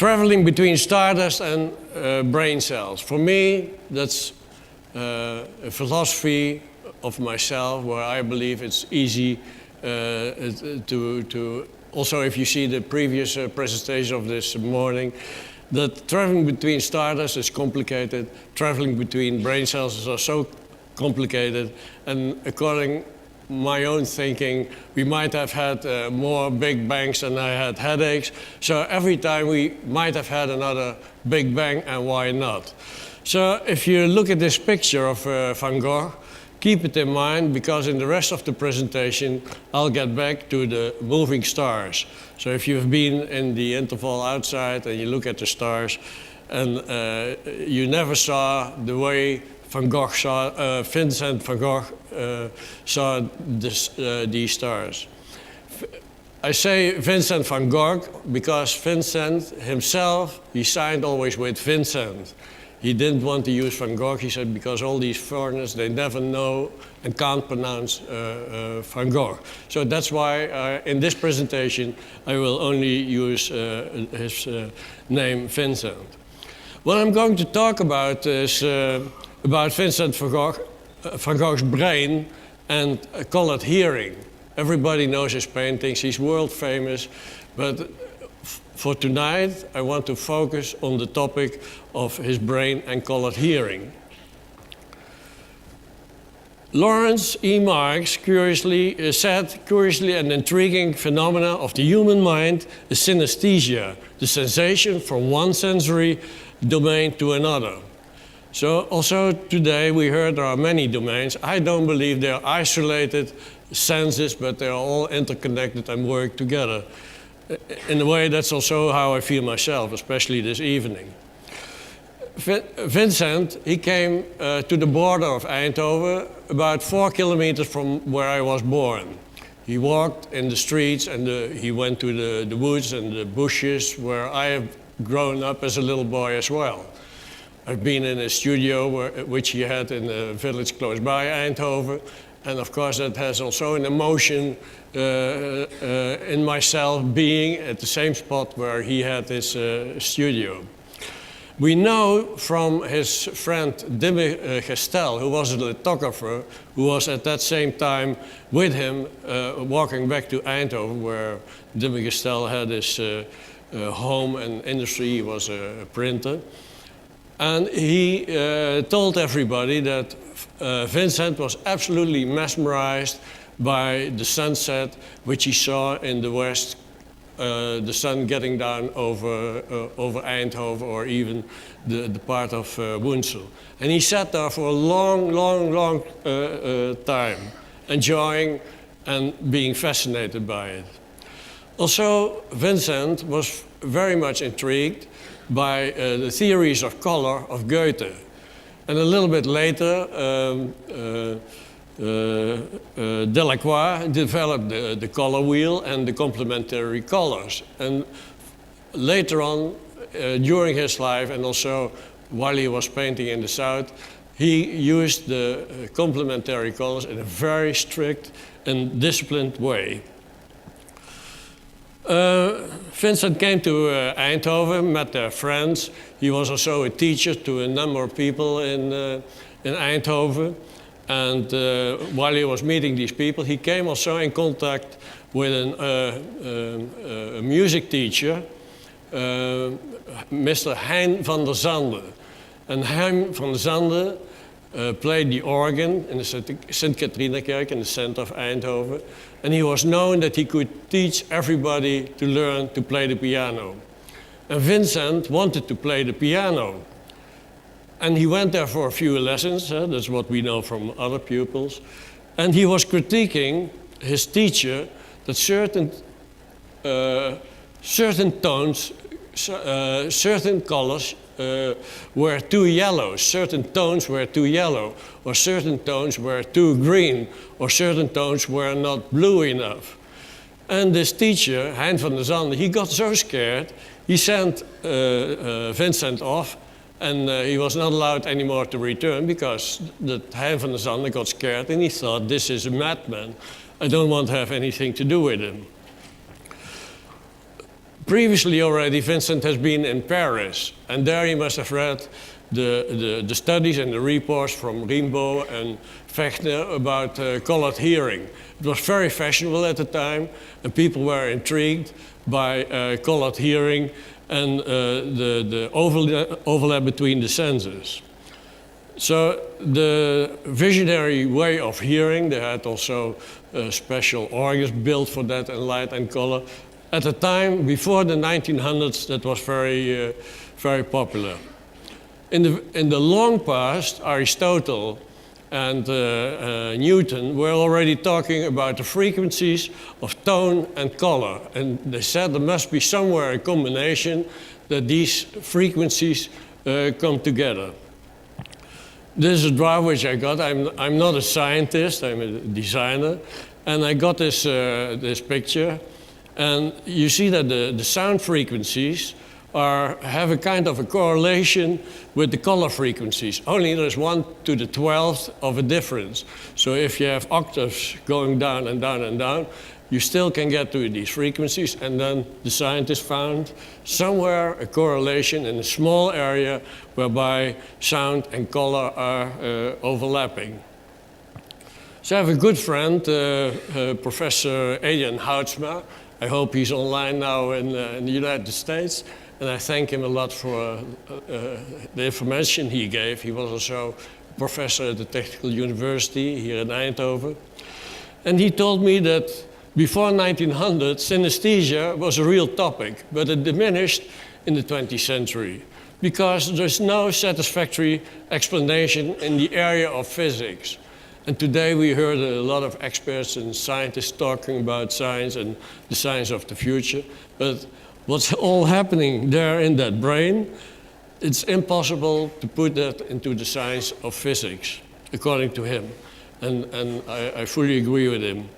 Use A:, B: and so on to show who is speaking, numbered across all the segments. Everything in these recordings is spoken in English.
A: traveling between stardust and brain cells. For me, that's a philosophy of myself where I believe it's easy to also, if you see the previous presentation of this morning, that traveling between stardust is complicated, traveling between brain cells is also complicated, and according my own thinking, we might have had more big bangs than I had headaches. So every time we might have had another big bang, and why not? So if you look at this picture of Van Gogh, keep it in mind, because in the rest of the presentation, I'll get back to the moving stars. So if you've been in the interval outside and you look at the stars, and you never saw the way Van Gogh saw, Vincent van Gogh saw these stars. I say Vincent van Gogh because Vincent himself, he signed always with Vincent. He didn't want to use Van Gogh, he said, because all these foreigners, they never know and can't pronounce Van Gogh. So that's why in this presentation, I will only use his name, Vincent. What I'm going to talk about is about Vincent van Gogh's brain and colored hearing. Everybody knows his paintings, he's world famous, but for tonight, I want to focus on the topic of his brain and colored hearing. Lawrence E. Marks said, curiously, an intriguing phenomena of the human mind is synesthesia, the sensation from one sensory domain to another. So also today we heard there are many domains. I don't believe they are isolated senses, but they are all interconnected and work together. In a way, that's also how I feel myself, especially this evening. Vincent, he came to the border of Eindhoven, about 4 kilometers from where I was born. He walked in the streets and he went to the woods and the bushes where I have grown up as a little boy as well. I've been in a studio which he had in a village close by Eindhoven, and of course that has also an emotion in myself being at the same spot where he had his studio. We know from his friend Dim Gestel, who was a lithographer, who was at that same time with him walking back to Eindhoven, where Dim Gestel had his home and industry. He was a printer. And he told everybody that Vincent was absolutely mesmerized by the sunset which he saw in the west, the sun getting down over Eindhoven, or even the part of Woensel. And he sat there for a long time, enjoying and being fascinated by it. Also, Vincent was very much intrigued by the theories of color of Goethe. And a little bit later, DELACROIX developed the color wheel and the complementary colors. And later on, during his life, and also while he was painting in the South, he used the complementary colors in a very strict and disciplined way. Vincent came to Eindhoven, met their friends. He was also a teacher to a number of people in Eindhoven. And while he was meeting these people, he came also in contact with a music teacher, Mr. Hein van der Zande. And Hein van der Zande played the organ in the Nagelkerke in the center of Eindhoven. And he was known that he could teach everybody to learn to play the piano. And Vincent wanted to play the piano. And he went there for a few lessons, that's what we know from other pupils. And he was critiquing his teacher that certain tones, certain colors were too yellow, certain tones were too yellow, or certain tones were too green, or certain tones were not blue enough. And this teacher, Hein van der Zande, he got so scared, he sent Vincent off, and he was not allowed anymore to return because Hein van der Zande got scared and he thought, this is a madman. I don't want to have anything to do with him. Previously already, Vincent has been in Paris, and there he must have read the studies and the reports from Rimbaud and Fechner about colored hearing. It was very fashionable at the time, and people were intrigued by colored hearing and the overlap between the senses. So the visionary way of hearing, they had also special organs built for that, and light and color. At the time, before the 1900s, that was very, very popular. In the long past, Aristotle and Newton were already talking about the frequencies of tone and color. And they said there must be somewhere a combination that these frequencies come together. This is a drawing which I got. I'm not a scientist, I'm a designer. And I got this, this picture. And you see that the sound frequencies have a kind of a correlation with the color frequencies. Only there's 1 to the 12th of a difference. So if you have octaves going down and down and down, you still can get to these frequencies. And then the scientists found somewhere a correlation in a small area whereby sound and color are overlapping. So I have a good friend, Professor Adrian Houtsma. I hope he's online now in the United States. And I thank him a lot for the information he gave. He was also a professor at the Technical University here in Eindhoven. And he told me that before 1900, synesthesia was a real topic, but it diminished in the 20th century because there's no satisfactory explanation in the area of physics. And today we heard a lot of experts and scientists talking about science and the science of the future. But what's all happening there in that brain, it's impossible to put that into the science of physics, according to him. And I fully agree with him.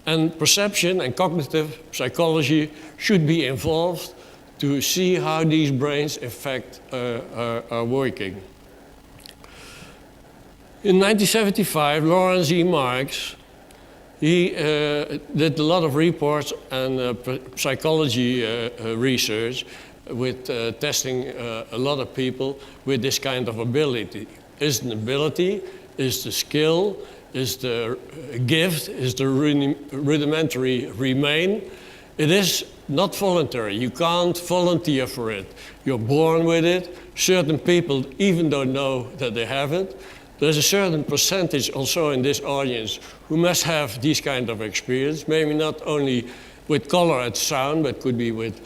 A: And perception and cognitive psychology should be involved to see how these brains, in fact, are working. In 1975, Lawrence E. Marks, he did a lot of reports and psychology research with testing a lot of people with this kind of ability. Is it an ability? Is the skill? Is the gift? Is the rudimentary remain? It is not voluntary. You can't volunteer for it. You're born with it. Certain people even don't know that they have it. There's a certain percentage also in this audience who must have this kind of experience, maybe not only with color and sound, but could be with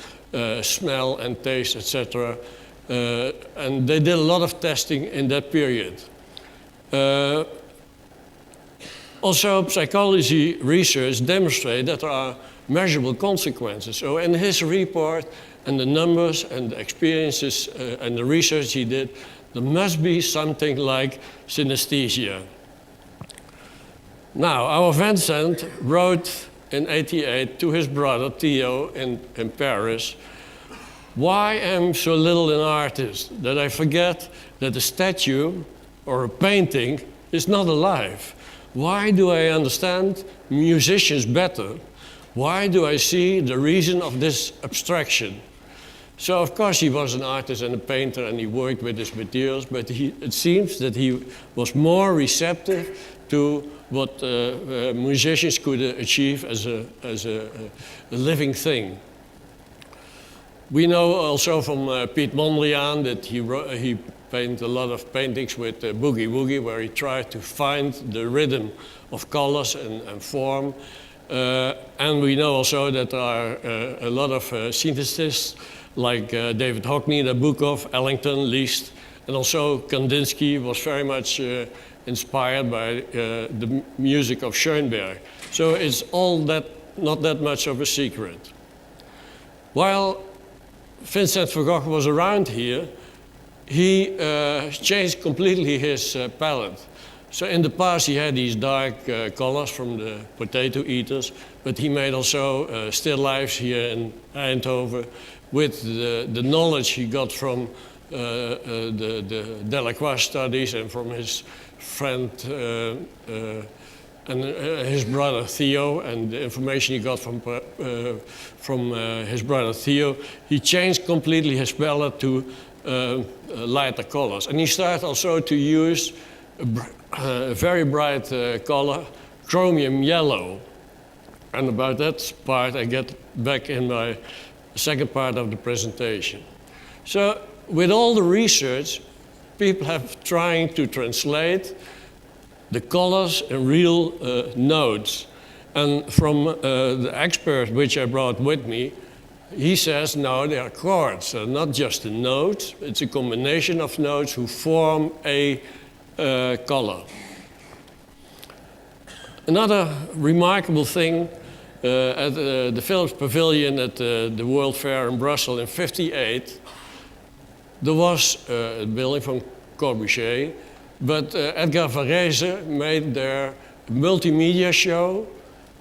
A: smell and taste, etc. And they did a lot of testing in that period. Also, psychology research demonstrates that there are measurable consequences. So in his report and the numbers and the experiences and the research he did, there must be something like synesthesia. Now, our Vincent wrote in '88 to his brother THEO in Paris, "Why am so little an artist that I forget that a statue or a painting is not alive? Why do I understand musicians better? Why do I see the reason of this abstraction?" So of course he was an artist and a painter and he worked with his materials, but it seems that he was more receptive to what musicians could achieve as a living thing. We know also from Piet Mondriaan that he painted a lot of paintings with Boogie Woogie, where he tried to find the rhythm of colors and form. And we know also that there are a lot of synesthetists like David Hockney, Nabokov, Ellington, Liszt, and also Kandinsky was very much inspired by the music of Schoenberg. So it's all not that much of a secret. While Vincent van Gogh was around here, he changed completely his palette. So in the past he had these dark colors from the potato eaters, but he made also still lifes here in Eindhoven with the knowledge he got from the DELACROIX studies and from his friend and his brother Theo, and the information he got from his brother Theo, he changed completely his palette to lighter colors. And he started also to use a very bright color, chromium yellow. And about that part I get back in my second part of the presentation. So with all the research, people have trying to translate the colors in real notes. And from the expert which I brought with me, he says, no, they are chords. They're not just the notes. It's a combination of notes who form a color. Another remarkable thing, at the Philips Pavilion at the World Fair in Brussels in '58, there was a building from Corbusier, but Edgar Varese made their multimedia show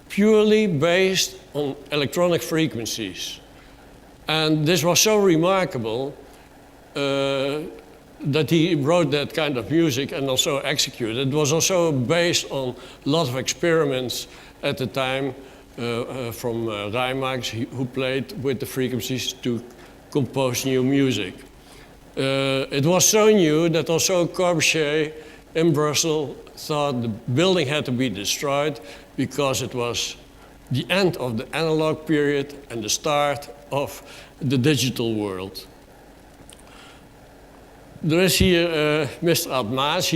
A: purely based on electronic frequencies. And this was so remarkable that he wrote that kind of music and also executed. It was also based on a lot of experiments at the time from Rijmax, who played with the frequencies to compose new music. It was so new that also Corbusier in Brussels thought the building had to be destroyed because it was the end of the analog period and the start of the digital world. There is here Mr. Ad Maas.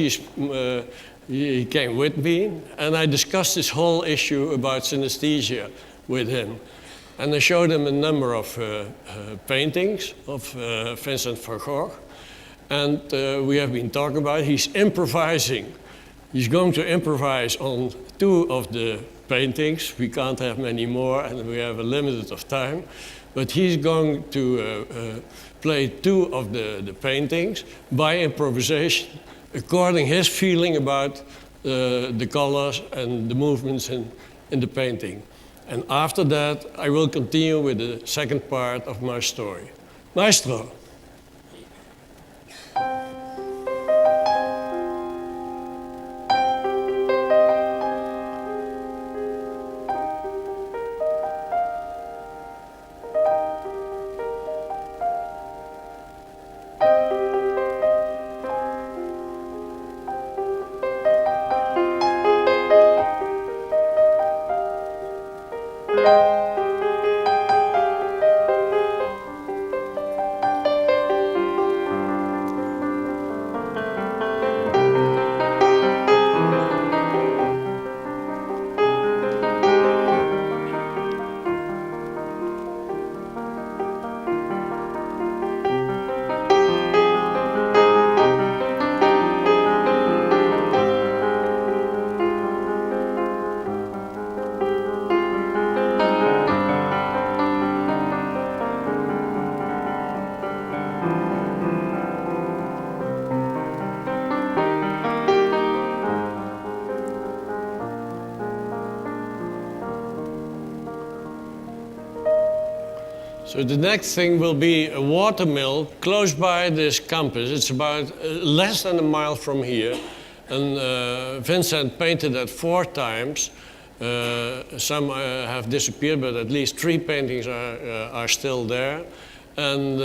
A: He came with me, and I discussed this whole issue about synesthesia with him. And I showed him a number of paintings of Vincent van Gogh. And we have been talking about it. He's improvising. He's going to improvise on 2 of the paintings. We can't have many more, and we have a limited of time. But he's going to play 2 of the paintings by improvisation, according his feeling about the colors and the movements in the painting. And after that, I will continue with the second part of my story. Maestro. So the next thing will be a watermill close by this campus. It's about less than a mile from here. And Vincent painted that 4 times. Some have disappeared, but at least 3 paintings are still there. And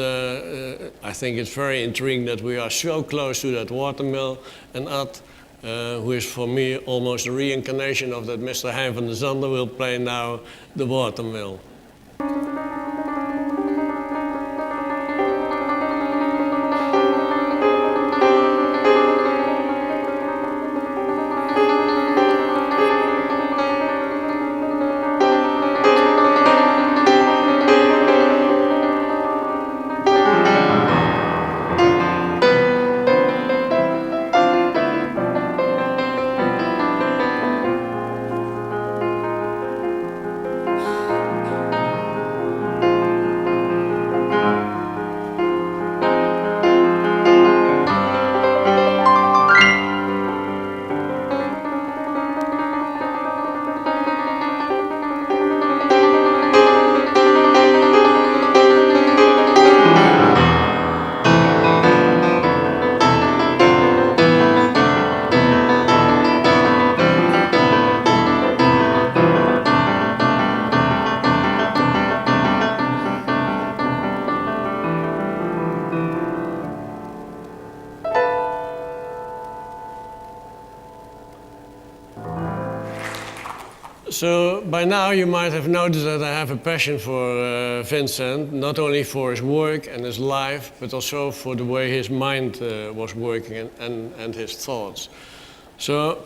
A: I think it's very intriguing that we are so close to that watermill. And Ad, who is for me almost a reincarnation of that Mr. Hein van der Zanden, will play now the watermill. So by now you might have noticed that I have a passion for Vincent, not only for his work and his life, but also for the way his mind was working and his thoughts. So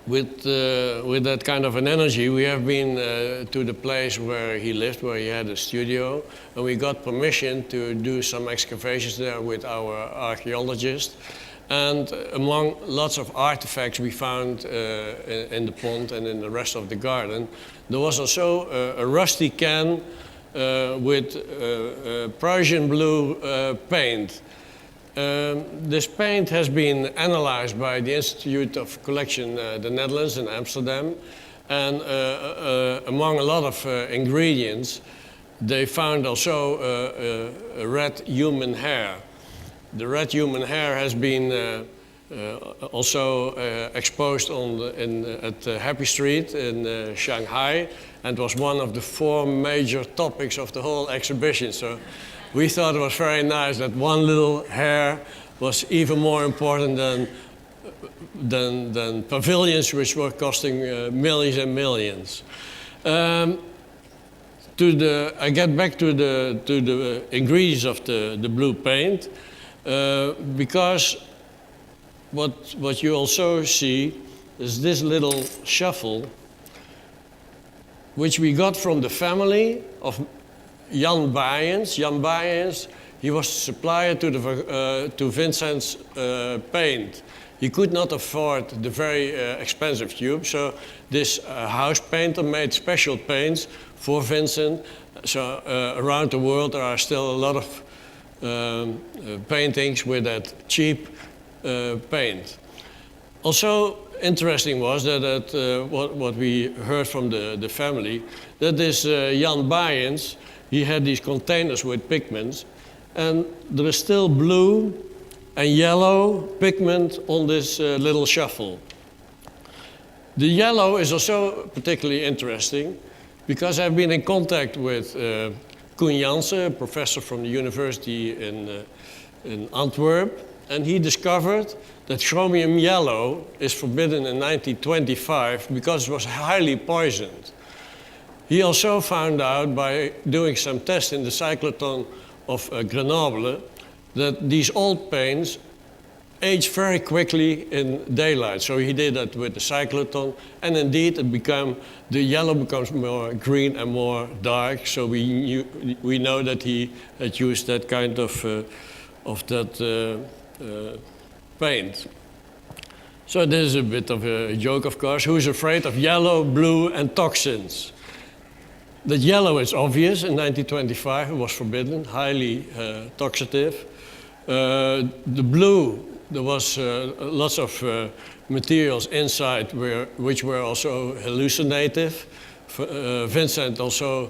A: with that kind of an energy, we have been to the place where he lived, where he had a studio, and we got permission to do some excavations there with our archaeologist. And among lots of artifacts we found in the pond and in the rest of the garden, there was also a rusty can with Prussian blue paint. This paint has been analyzed by the Institute of Collection, the Netherlands in Amsterdam, and among a lot of ingredients, they found also a red human hair. The red human hair has been also exposed at Happy Street in Shanghai, and was one of the 4 major topics of the whole exhibition. So we thought it was very nice that one little hair was even more important than pavilions, which were costing millions and millions. I get back to the ingredients of the blue paint. Because what you also see is this little shuffle, which we got from the family of Jan Baijens. Jan Baijens, he was supplier to Vincent's paint. He could not afford the very expensive tube, so this house painter made special paints for Vincent. So around the world there are still a lot of paintings with that cheap paint. Also interesting was that what we heard from the family, that this Jan Baijens, he had these containers with pigments, and there is still blue and yellow pigment on this little shuffle. The yellow is also particularly interesting because I've been in contact with Koen Jansen, a professor from the university in Antwerp, and he discovered that chromium yellow is forbidden in 1925 because it was highly poisoned. He also found out by doing some tests in the cyclotron of Grenoble that these old paints age very quickly in daylight. So he did that with the cyclotron, and indeed the yellow becomes more green and more dark. So we know that he had used that kind of paint. So this is a bit of a joke, of course. Who's afraid of yellow, blue, and toxins? The yellow is obvious. In 1925 it was forbidden, highly toxative. The blue, there was lots of materials inside which were also hallucinative. Vincent also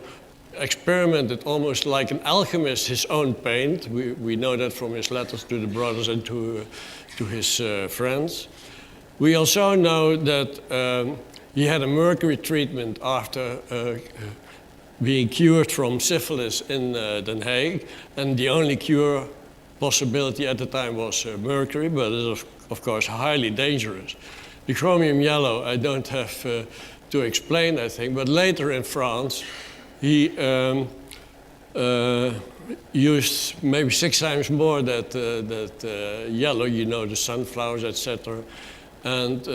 A: experimented almost like an alchemist his own paint. We know that from his letters to the brothers and to his friends. We also know that he had a mercury treatment after being cured from syphilis in Den Haag, and the only cure possibility at the time was mercury, but it is of course highly dangerous. The chromium yellow I don't have to explain, I think, but later in France he used maybe 6 times more that yellow, you know, the sunflowers, etc. And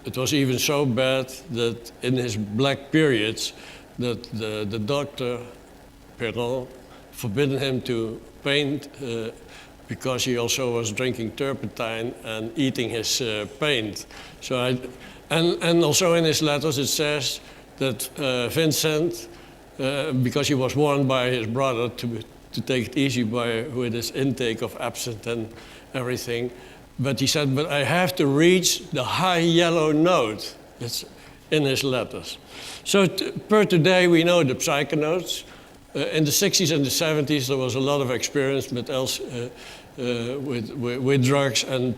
A: it was even so bad that in his black periods that the doctor, Perron, forbidden him to paint because he also was drinking turpentine and eating his paint. So and also in his letters it says that Vincent, because he was warned by his brother to take it easy with his intake of absinthe and everything, but he said, but I have to reach the high yellow note. That's in his letters. So per today we know the psychonauts. In the 60s and the 70s, there was a lot of experience with drugs and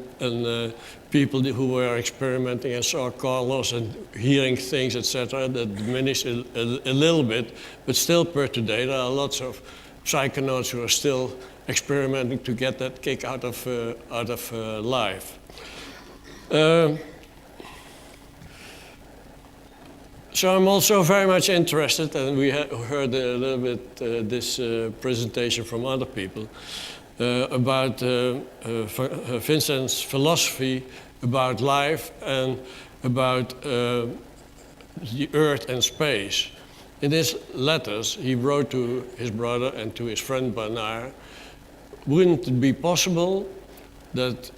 A: people who were experimenting and saw colors and hearing things, etc. That diminished a little bit, but still per today there are lots of psychonauts who are still experimenting to get that kick out of life. So I'm also very much interested, and we heard a little bit this presentation from other people, about Vincent's philosophy about life and about the earth and space. In his letters, he wrote to his brother and to his friend Bernard, wouldn't it be possible that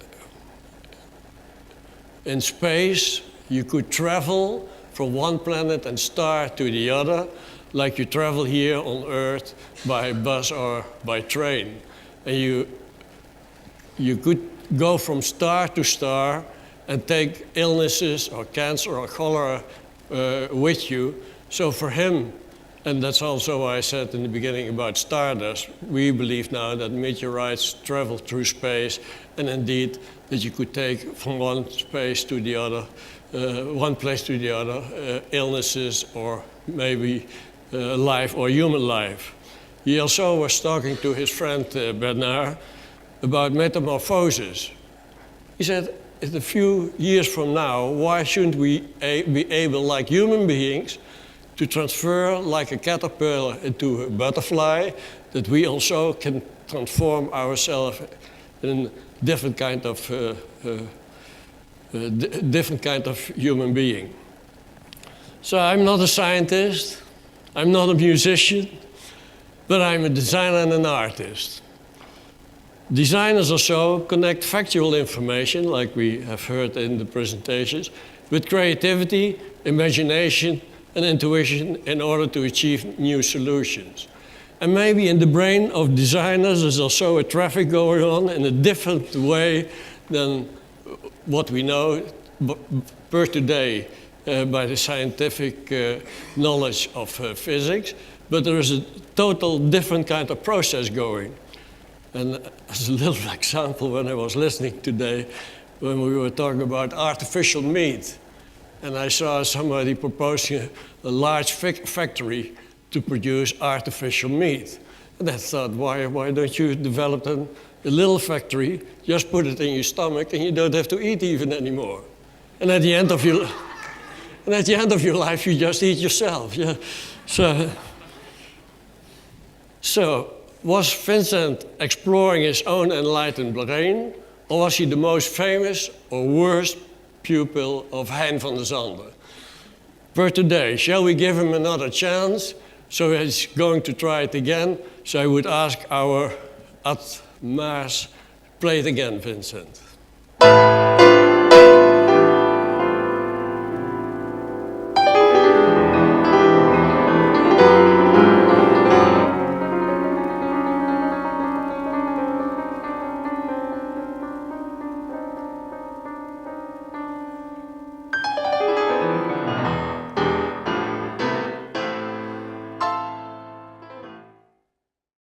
A: in space you could travel from one planet and star to the other, like you travel here on Earth by bus or by train. And you could go from star to star and take illnesses or cancer or cholera with you. So for him, and that's also why I said in the beginning about stardust, we believe now that meteorites travel through space, and indeed that you could take from one space to the other, one place to the other, illnesses or maybe life or human life. He also was talking to his friend Bernard about metamorphosis. He said, in a few years from now, why shouldn't we be able, like human beings, to transfer like a caterpillar into a butterfly, that we also can transform ourselves in different kind of human being. So I'm not a scientist, I'm not a musician, but I'm a designer and an artist. Designers also connect factual information, like we have heard in the presentations, with creativity, imagination, and intuition in order to achieve new solutions. And maybe in the brain of designers there's also a traffic going on in a different way than what we know per today by the scientific knowledge of physics, but there is a total different kind of process going. And as a little example, when I was listening today, when we were talking about artificial meat, and I saw somebody proposing a large factory to produce artificial meat. And I thought, why don't you develop a little factory, just put it in your stomach, and you don't have to eat even anymore. And at the end of your life, you just eat yourself. Yeah. So was Vincent exploring his own enlightened brain, or was he the most famous or worst pupil of Hein van der Zande? Per today, shall we give him another chance? So he's going to try it again. So I would ask our Ad Maas, play it again, Vincent.